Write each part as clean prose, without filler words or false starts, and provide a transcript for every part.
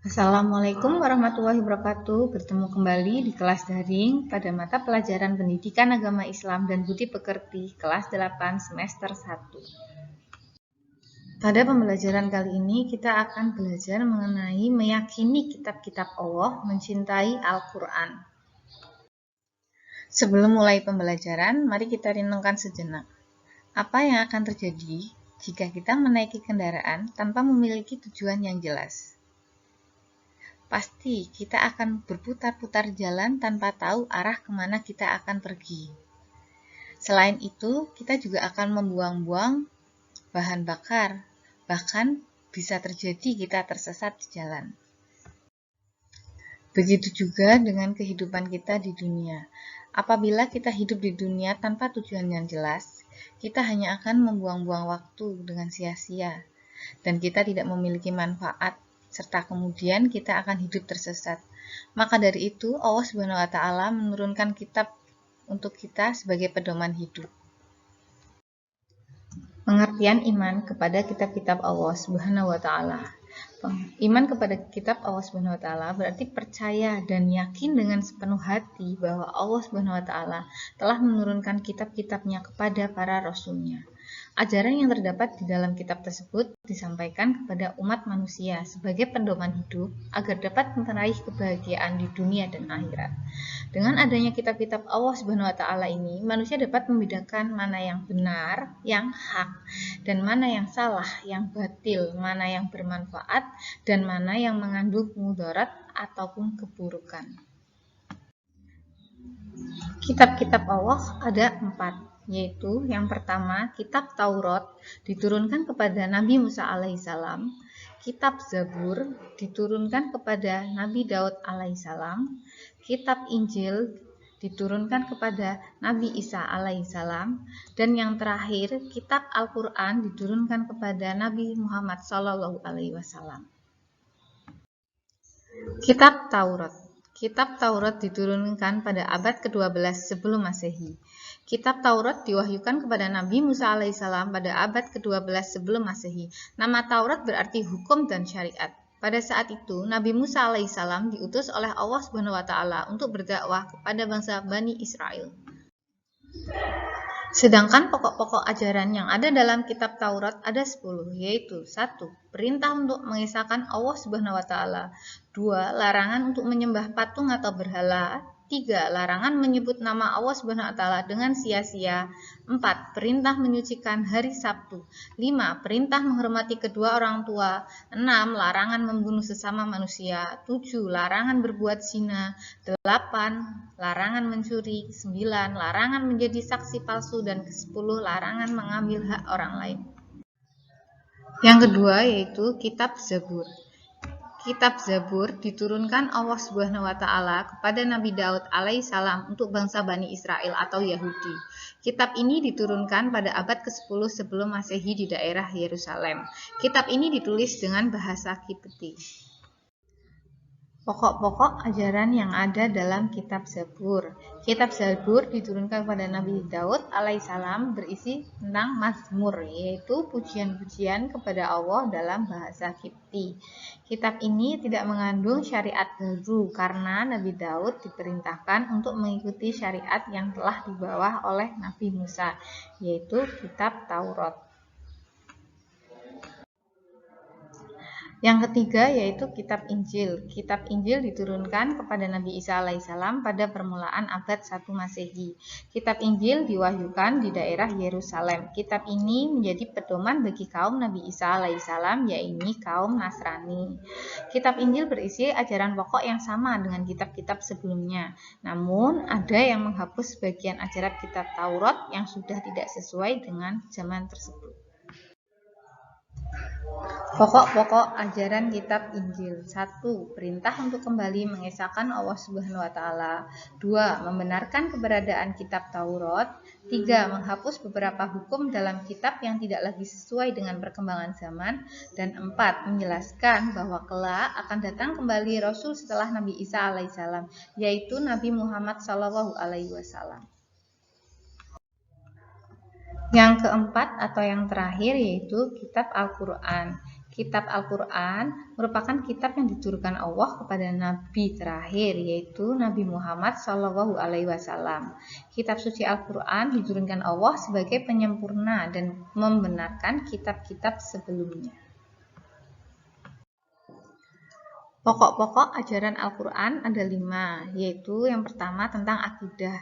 Assalamualaikum warahmatullahi wabarakatuh. Bertemu kembali di kelas daring pada mata pelajaran Pendidikan Agama Islam dan Budi Pekerti kelas 8 semester 1. Pada pembelajaran kali ini kita akan belajar mengenai meyakini kitab-kitab Allah, mencintai Al-Quran. Sebelum mulai pembelajaran, mari kita renungkan sejenak. Apa yang akan terjadi jika kita menaiki kendaraan tanpa memiliki tujuan yang jelas? Pasti kita akan berputar-putar jalan tanpa tahu arah kemana kita akan pergi. Selain itu, kita juga akan membuang-buang bahan bakar. Bahkan bisa terjadi kita tersesat di jalan. Begitu juga dengan kehidupan kita di dunia. Apabila kita hidup di dunia tanpa tujuan yang jelas, kita hanya akan membuang-buang waktu dengan sia-sia. Dan kita tidak memiliki manfaat, serta kemudian kita akan hidup tersesat. Maka dari itu, Allah SWT menurunkan kitab untuk kita sebagai pedoman hidup. Pengertian iman kepada kitab-kitab Allah SWT. Iman kepada kitab Allah SWT berarti percaya dan yakin dengan sepenuh hati bahwa Allah SWT telah menurunkan kitab-kitabnya kepada para rasulnya. Ajaran yang terdapat di dalam kitab tersebut disampaikan kepada umat manusia sebagai pedoman hidup agar dapat meraih kebahagiaan di dunia dan akhirat. Dengan adanya kitab-kitab Allah SWT ini, manusia dapat membedakan mana yang benar, yang hak, dan mana yang salah, yang batil, mana yang bermanfaat, dan mana yang mengandung mudarat ataupun keburukan. Kitab-kitab Allah ada 4, yaitu yang pertama kitab Taurat diturunkan kepada Nabi Musa alaihissalam, kitab Zabur diturunkan kepada Nabi Daud alaihissalam, kitab Injil diturunkan kepada Nabi Isa alaihissalam, dan yang terakhir kitab Al-Quran diturunkan kepada Nabi Muhammad SAW. Kitab Taurat. Kitab Taurat diturunkan pada abad ke-12 sebelum Masehi. Kitab Taurat diwahyukan kepada Nabi Musa alaihissalam pada abad ke-12 sebelum Masehi. Nama Taurat berarti hukum dan syariat. Pada saat itu, Nabi Musa alaihissalam diutus oleh Allah SWT untuk berdakwah kepada bangsa Bani Israel. Sedangkan pokok-pokok ajaran yang ada dalam kitab Taurat ada 10, yaitu 1. Perintah untuk mengesahkan Allah SWT. 2. Larangan untuk menyembah patung atau berhala. 3. Larangan menyebut nama Allah SWT dengan sia-sia. 4. Perintah menyucikan hari Sabtu. 5. Perintah menghormati kedua orang tua. 6. Larangan membunuh sesama manusia. 7. Larangan berbuat zina. 8. Larangan mencuri. 9. Larangan menjadi saksi palsu. Dan ke-10. Larangan mengambil hak orang lain. Yang kedua yaitu kitab Zabur. Kitab Zabur diturunkan Allah SWT kepada Nabi Daud alaihissalam untuk bangsa Bani Israel atau Yahudi. Kitab ini diturunkan pada abad ke-10 sebelum Masehi di daerah Yerusalem. Kitab ini ditulis dengan bahasa Kipti. Pokok-pokok ajaran yang ada dalam kitab Zabur. Kitab Zabur diturunkan kepada Nabi Daud alaihissalam berisi tentang mazmur, yaitu pujian-pujian kepada Allah dalam bahasa Kipti. Kitab ini tidak mengandung syariat baru karena Nabi Daud diperintahkan untuk mengikuti syariat yang telah dibawa oleh Nabi Musa, yaitu kitab Taurat. Yang ketiga yaitu kitab Injil. Kitab Injil diturunkan kepada Nabi Isa alaihissalam pada permulaan abad 1 Masehi. Kitab Injil diwahyukan di daerah Yerusalem. Kitab ini menjadi pedoman bagi kaum Nabi Isa alaihissalam, yaitu kaum Nasrani. Kitab Injil berisi ajaran pokok yang sama dengan kitab-kitab sebelumnya. Namun ada yang menghapus sebagian ajaran kitab Taurat yang sudah tidak sesuai dengan zaman tersebut. Pokok-pokok ajaran kitab Injil. 1. Perintah untuk kembali mengesahkan Allah SWT. 2. Membenarkan keberadaan kitab Taurat. 3. Menghapus beberapa hukum dalam kitab yang tidak lagi sesuai dengan perkembangan zaman. Dan 4. Menjelaskan bahwa kelak akan datang kembali Rasul setelah Nabi Isa alaihissalam, yaitu Nabi Muhammad SAW. Yang keempat atau yang terakhir yaitu kitab Al-Quran. Kitab Al-Quran merupakan kitab yang diturunkan Allah kepada Nabi terakhir, yaitu Nabi Muhammad SAW. Kitab suci Al-Quran diturunkan Allah sebagai penyempurna dan membenarkan kitab-kitab sebelumnya. Pokok-pokok ajaran Al-Quran ada 5, yaitu yang pertama tentang akidah,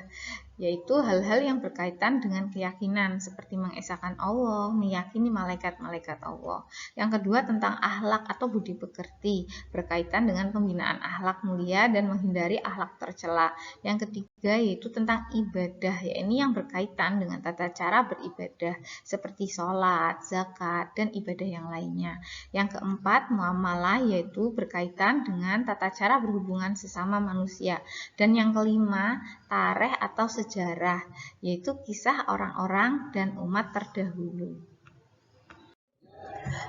yaitu hal-hal yang berkaitan dengan keyakinan seperti mengesahkan Allah, meyakini malaikat-malaikat Allah. Yang kedua tentang akhlak atau budi pekerti, berkaitan dengan pembinaan akhlak mulia dan menghindari akhlak tercela. Yang ketiga yaitu tentang ibadah, yaitu yang berkaitan dengan tata cara beribadah seperti sholat, zakat, dan ibadah yang lainnya. Yang keempat muamalah, yaitu berkaitan dengan tata cara berhubungan sesama manusia. Dan yang kelima tarikh atau sejarah, yaitu kisah orang-orang dan umat terdahulu.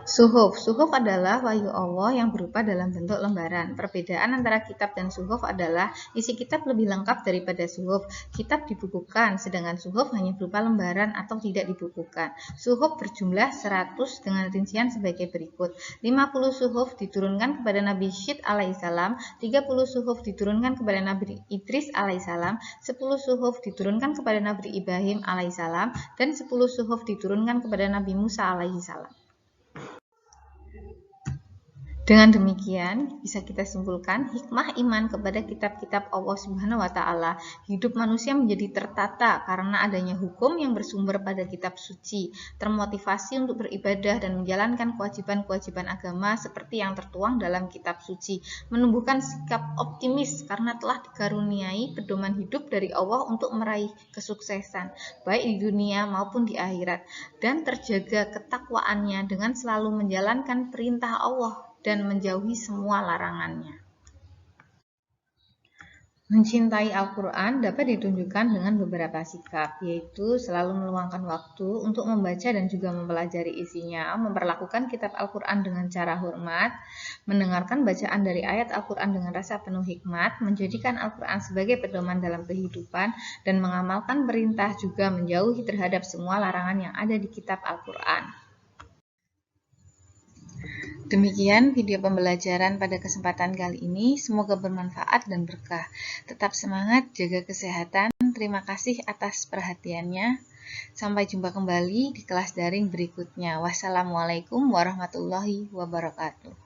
Suhuf adalah wahyu Allah yang berupa dalam bentuk lembaran. Perbedaan antara kitab dan suhuf adalah isi kitab lebih lengkap daripada suhuf. Kitab dibukukan, sedangkan suhuf hanya berupa lembaran atau tidak dibukukan. Suhuf berjumlah 100 dengan rincian sebagai berikut. 50 suhuf diturunkan kepada Nabi Syed alaihissalam, 30 suhuf diturunkan kepada Nabi Idris alaihissalam, 10 suhuf diturunkan kepada Nabi Ibrahim alaihissalam, dan 10 suhuf diturunkan kepada Nabi Musa alaihissalam. Dengan demikian, bisa kita simpulkan hikmah iman kepada kitab-kitab Allah Subhanahu wa Ta'ala. Hidup manusia menjadi tertata karena adanya hukum yang bersumber pada kitab suci, termotivasi untuk beribadah dan menjalankan kewajiban-kewajiban agama seperti yang tertuang dalam kitab suci, menumbuhkan sikap optimis karena telah dikaruniai pedoman hidup dari Allah untuk meraih kesuksesan, baik di dunia maupun di akhirat, dan terjaga ketakwaannya dengan selalu menjalankan perintah Allah dan menjauhi semua larangannya. Mencintai Al-Quran dapat ditunjukkan dengan beberapa sikap, yaitu selalu meluangkan waktu untuk membaca dan juga mempelajari isinya, memperlakukan kitab Al-Quran dengan cara hormat, mendengarkan bacaan dari ayat Al-Quran dengan rasa penuh hikmat, menjadikan Al-Quran sebagai pedoman dalam kehidupan, dan mengamalkan perintah juga menjauhi terhadap semua larangan yang ada di kitab Al-Quran. Demikian video pembelajaran pada kesempatan kali ini, semoga bermanfaat dan berkah. Tetap semangat, jaga kesehatan. Terima kasih atas perhatiannya. Sampai jumpa kembali di kelas daring berikutnya. Wassalamualaikum warahmatullahi wabarakatuh.